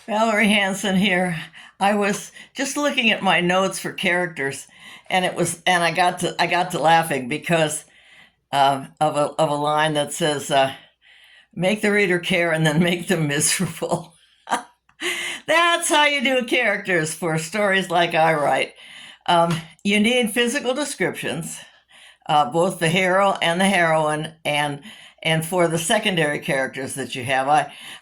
Valerie Hansen here. I was just looking at my notes for characters, and I got to laughing because of a line that says, "Make the reader care and then make them miserable." That's how you do characters for stories like I write. You need physical descriptions, both the hero and the heroine, and for the secondary characters that you have.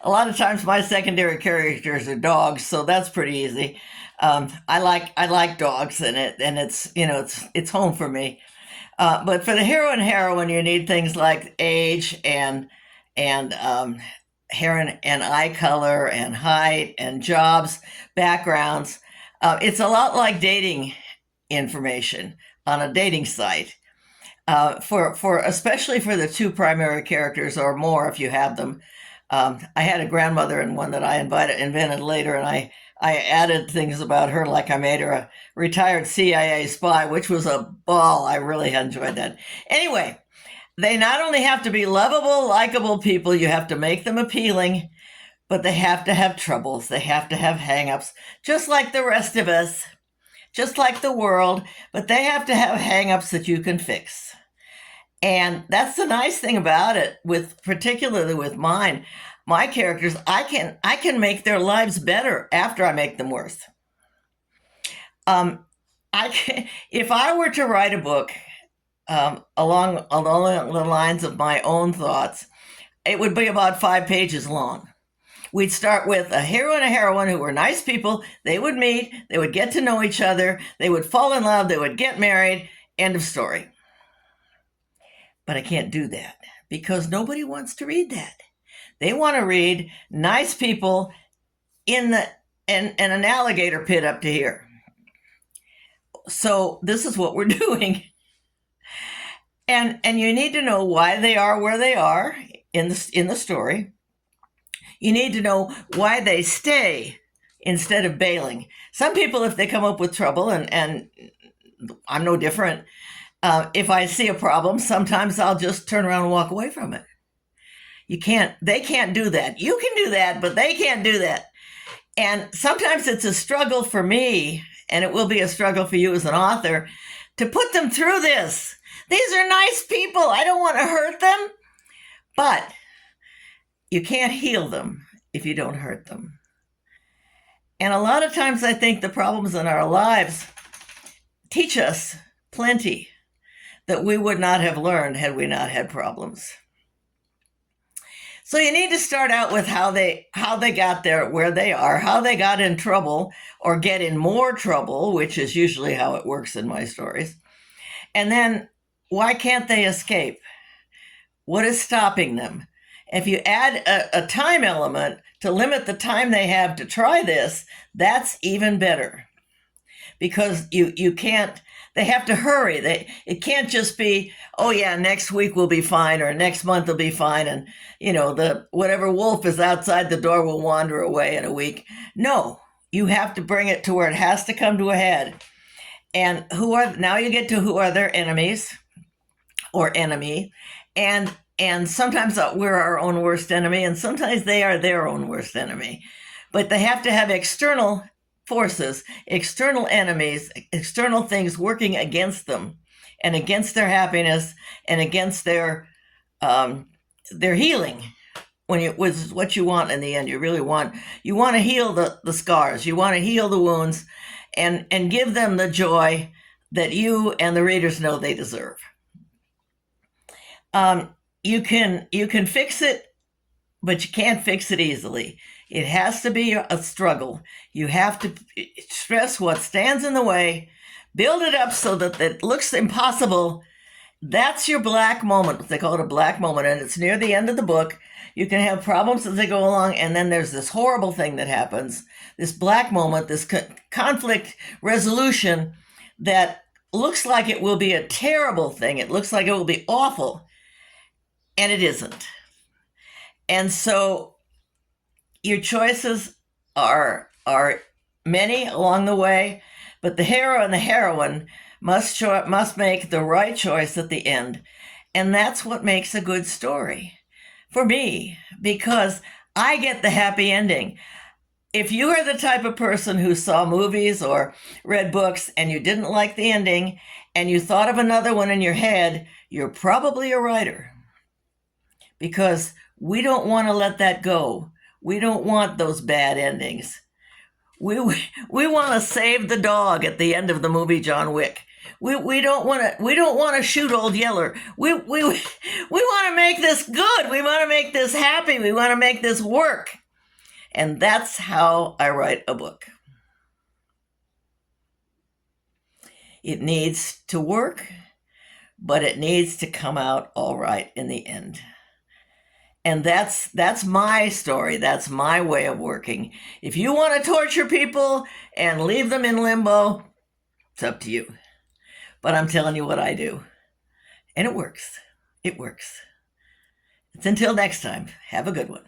A lot of times my secondary characters are dogs, so that's pretty easy. I like dogs, and it's home for me. But for the hero and heroine, you need things like age and hair and eye color and height and jobs, backgrounds. It's a lot like dating information on a dating site. For especially for the two primary characters or more if you have them. I had a grandmother in one that I invented later, and I added things about her, like I made her a retired CIA spy, which was a ball. I really enjoyed that. Anyway, they not only have to be lovable, likable people, you have to make them appealing, but they have to have troubles. They have to have hangups, just like the rest of us, just like the world, but they have to have hangups that you can fix. And that's the nice thing about it, with particularly with my characters. I can make their lives better after I make them worse. Um, if I were to write a book along the lines of my own thoughts, it would be about 5 pages long. We'd start with a hero and a heroine who were nice people. They would meet, they would get to know each other, they would fall in love, they would get married. End of story. But I can't do that because nobody wants to read that. They want to read nice people in an alligator pit up to here. So this is what we're doing. And you need to know why they are where they are in the story. You need to know why they stay instead of bailing. Some people, if they come up with trouble, and I'm no different, if I see a problem, sometimes I'll just turn around and walk away from it. They can't do that. You can do that, but they can't do that. And sometimes it's a struggle for me, and it will be a struggle for you as an author, to put them through this. These are nice people. I don't want to hurt them, but you can't heal them if you don't hurt them. And a lot of times I think the problems in our lives teach us plenty that we would not have learned had we not had problems. So you need to start out with how they got there, where they are, how they got in trouble or get in more trouble, which is usually how it works in my stories. And then why can't they escape? What is stopping them? If you add a time element to limit the time they have to try this, that's even better. Because you can't, they have to hurry. It can't just be, oh yeah, next week will be fine, or next month will be fine, and the whatever wolf is outside the door will wander away in a week. No, you have to bring it to where it has to come to a head. And now you get to who are their enemies or enemy, and sometimes we're our own worst enemy, and sometimes they are their own worst enemy. But they have to have external forces, external enemies, external things working against them and against their happiness and against their healing. Which is what you want in the end. You want to heal the scars. You want to heal the wounds and give them the joy that you and the readers know they deserve. You can fix it, but you can't fix it easily. It has to be a struggle. You have to stress what stands in the way, build it up so that it looks impossible. That's your black moment. They call it a black moment, and it's near the end of the book. You can have problems as they go along, and then there's this horrible thing that happens, this black moment, this conflict resolution that looks like it will be a terrible thing. It looks like it will be awful, and it isn't. And so your choices are many along the way, but the hero and the heroine must make the right choice at the end. And that's what makes a good story for me, because I get the happy ending. if you are the type of person who saw movies or read books and you didn't like the ending and you thought of another one in your head, you're probably a writer, because we don't want to let that go. We don't want those bad endings. We we want to save the dog at the end of the movie John Wick. We don't want to shoot old Yeller. We want to make this good. We want to make this happy. We want to make this work. And that's how I write a book. It needs to work, but it needs to come out all right in the end. And that's my story. That's my way of working. If you want to torture people and leave them in limbo, it's up to you. But I'm telling you what I do. And it works. It works. It's until next time. Have a good one.